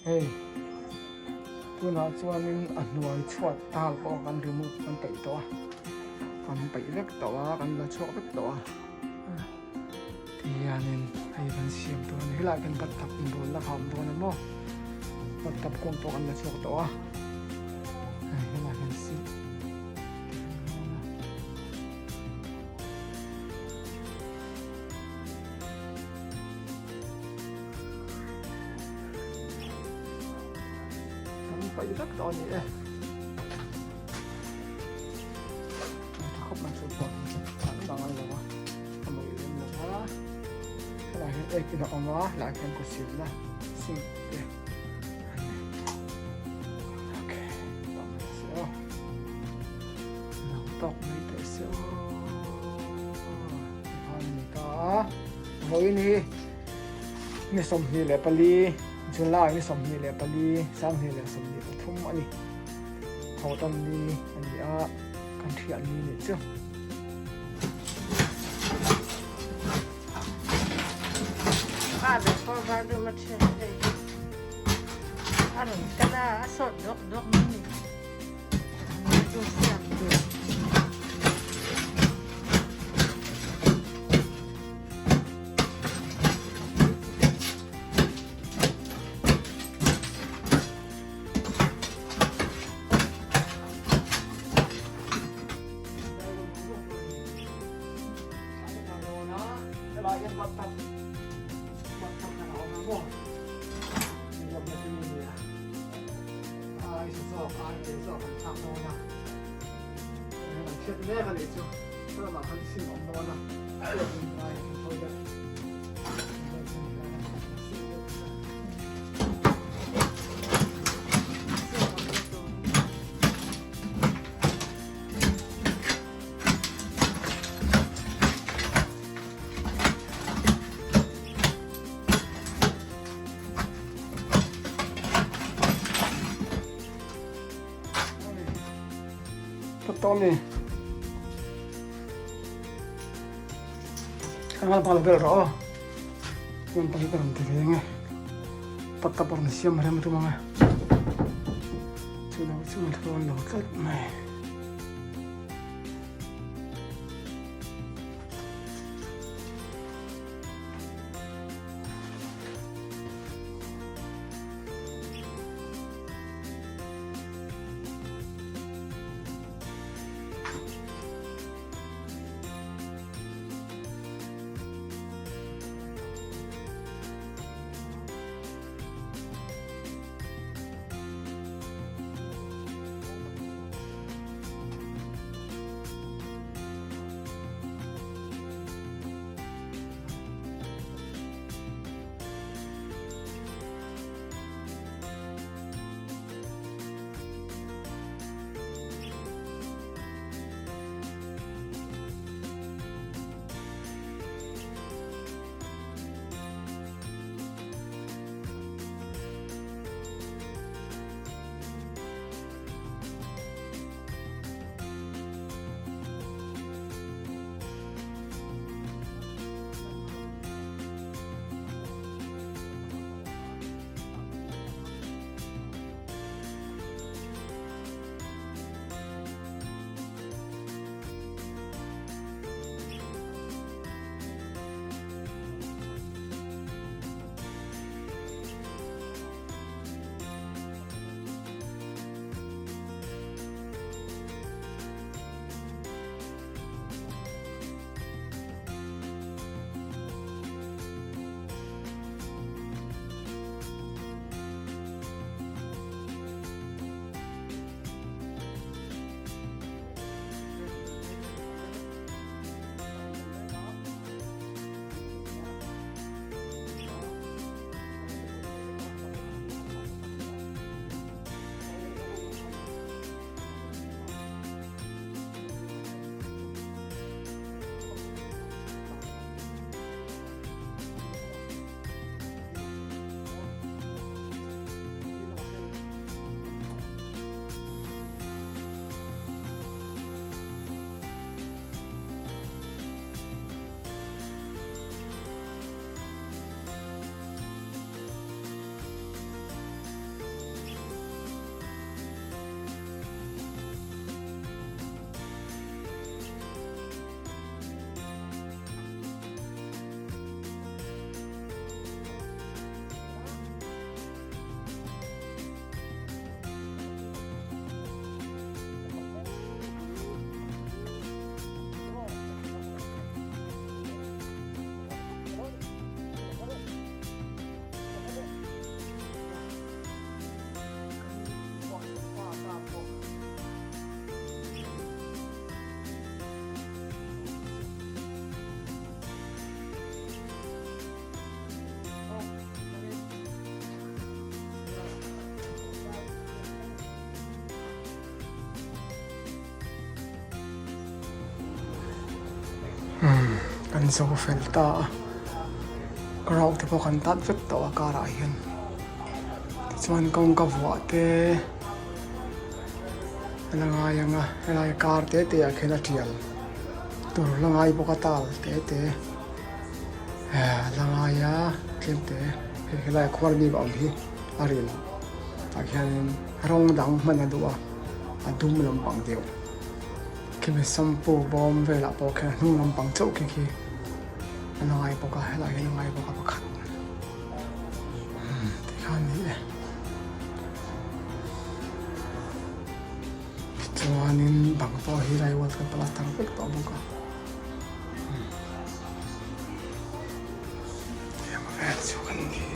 hey tuna chuanin a hnuai chhuat tal pawh kan remove kan paih tawh a kan paih vek tawh a kan la chhuak vek tawh a tihianin hei kan siam tur ani helai kan battap bul la kham bawm emaw battap kawng pawh kan la chhuak tawh a helai kan si paih vek tawh ani khóc bằng sự phật sẵn bằng ai rồi không bị lên được quá cái này cái kia nó còn quá lại cần có xịt ra xin ok ok bằng sữa nó tóc này tới sữa ăn ta với ni som ni le pali chun la ni som ni le pali sang ni le som ni thum ani hotam ni ani a kan thian ni ni chu Ada korban macam ni. Ada kena asal dok ni. Itu siap tu. Thế này chứ, tôi mà không xin ông đó là, thôi được. To ni kangal pala bel ro yang pagi kan tenge patta por siam rem tu manga chuna chuna thon lo tlat mai kan zo felta karau te po kan tat vet to akara hian chuan kong ka vua te langa yanga helai kar te te a khela tial tur langai boka tal te te langa ya tlem te helai khwar ni ba hi aril a khian rong dang mana duwa adum lampang deu kimi sampu bom vela po kha hnung lampang chau ki khi langai boka helai langai boka pakhat te khan ni chuanin bang po hi lai wal kan pala tang pek to boka ya ma vet chu kan ni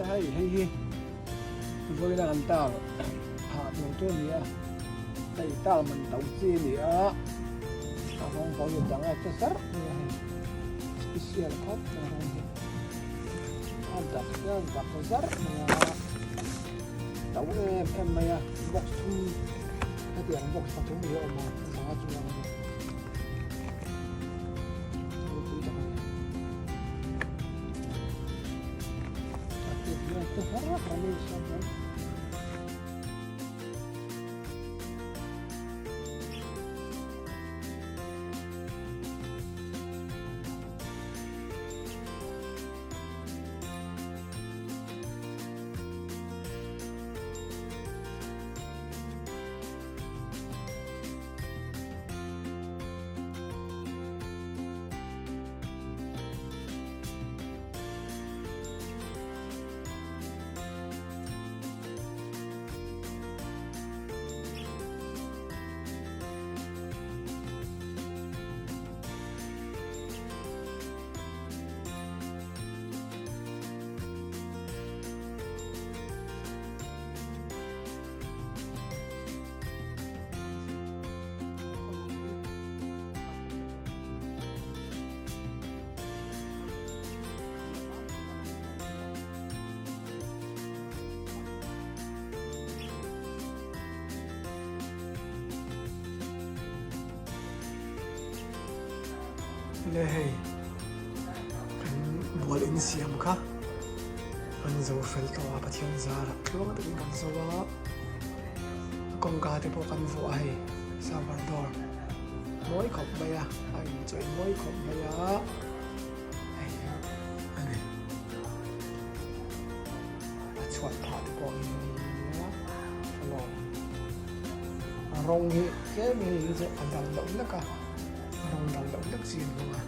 hay hay với là anh ta hạ đầu tôi nè tay ta mình đầu tiên nè không có gì chẳng ai cho sắp special cup anh đặt cái sắp đầu em mày box thu cái tiền box phát thu nhiều mà sao chú تفرق عليه الشباب le hei kan bol in siam kha an zo fel to a pathian zara tlong ta kan zo wa kong ka te po kan vo ai Salvador moi khop baya ai choi moi khop baya ai ane a chwat pha te po ni ya lo rong hi ke mi je adal lo la ka rong dal lo dak sin lo ma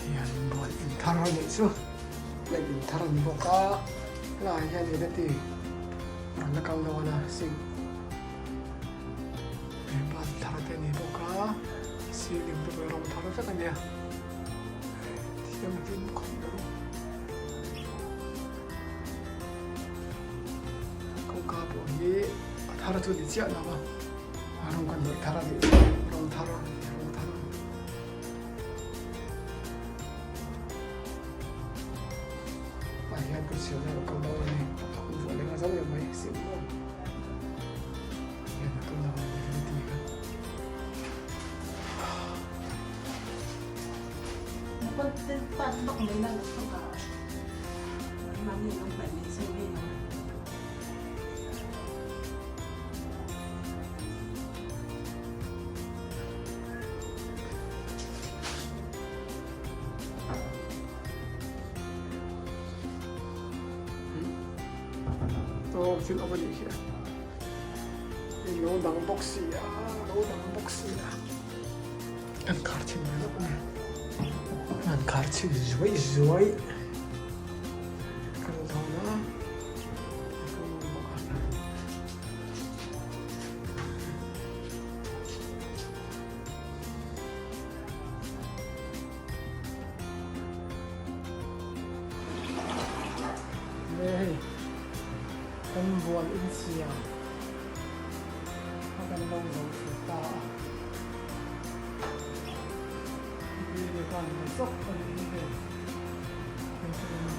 hian bol in thar ni chu le in thar ni bo ka la hian ni ti an la kang lo na sing ban thar te ni bo ka si lim to rong thar sa ka nia tiam tin khom lo ko ka bo hi thar chu di cha na ba rong kan lo thar ni rong thar Ayan po siya na kalaw ni kung wala nga sabi may isip mo. Ayan na kalaw ni Filipiga. Napagtipan bak may lalas ko ka. Mami ang pwede sabihin. Xin ông anh chị đi nấu đắng bốc xì à nấu đắng bốc xì à ăn cá chim nữa ăn cá chim rối rối cái đó nữa đây kan buat in siang akan nongol kita ini kan besok ini yang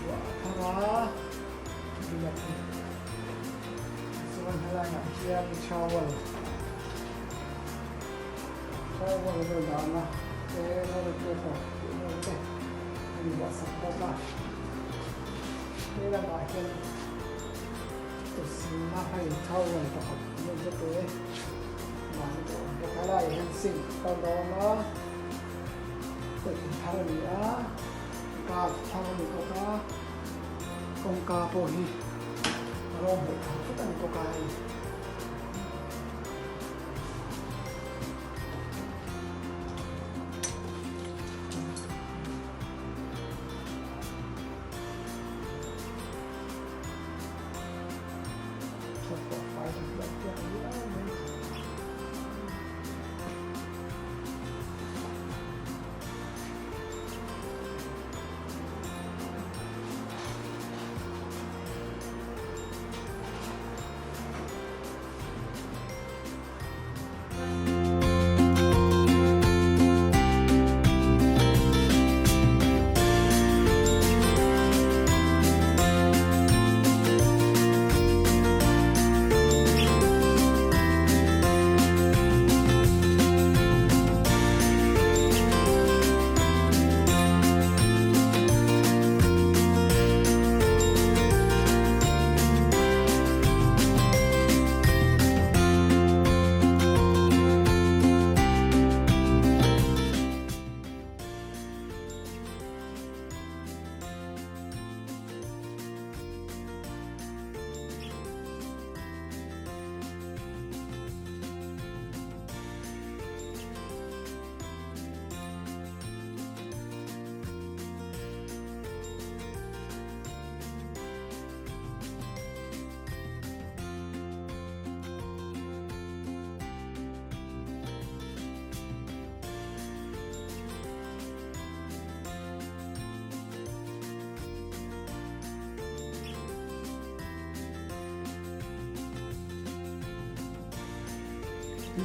buat para lihat soal halanya siang chawal berdana kita ini buat sekolah ini lah bahagian na hay thâu rồi tập hợp lên cho tôi mà nó cái này hình sinh sau đó nó tự thâu nữa ca thâu nữa có công ca bồi rồi một thằng rất là có cái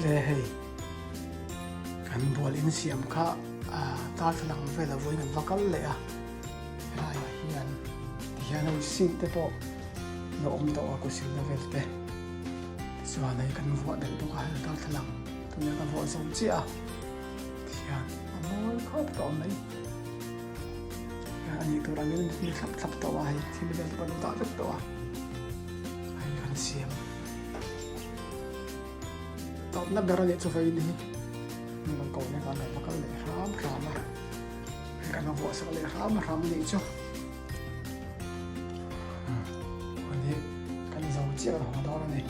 le hei kan bol in siam kha ta thlang vela voin an vakal le a ai hian o sin te po no om to ko sil na vel te chuan ai kan vo del to ka ta thlang tu ne kan vo som chi a hian Amol khop to mai ani to rangin ni thap to wa hai thim le pa ta tak to wa ai kan siam top na beran chu fai ni mình cầu này con này nó có lệ rám mà cái nó vội sẽ lệ rám đi chứ còn đi cái này dầu chia là họ đó này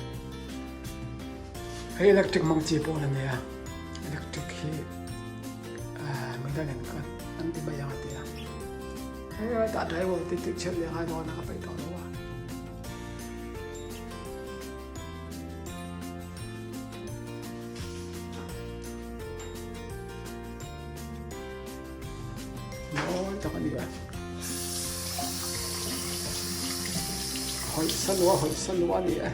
cái electric mang chia bộ này nè electric khi mình đã nhận cái anh đi bây giờ thì cái ta drive vào thì chết liền hai đó nó phải đó đúng không cho con đi à hỏi sân lúa đi à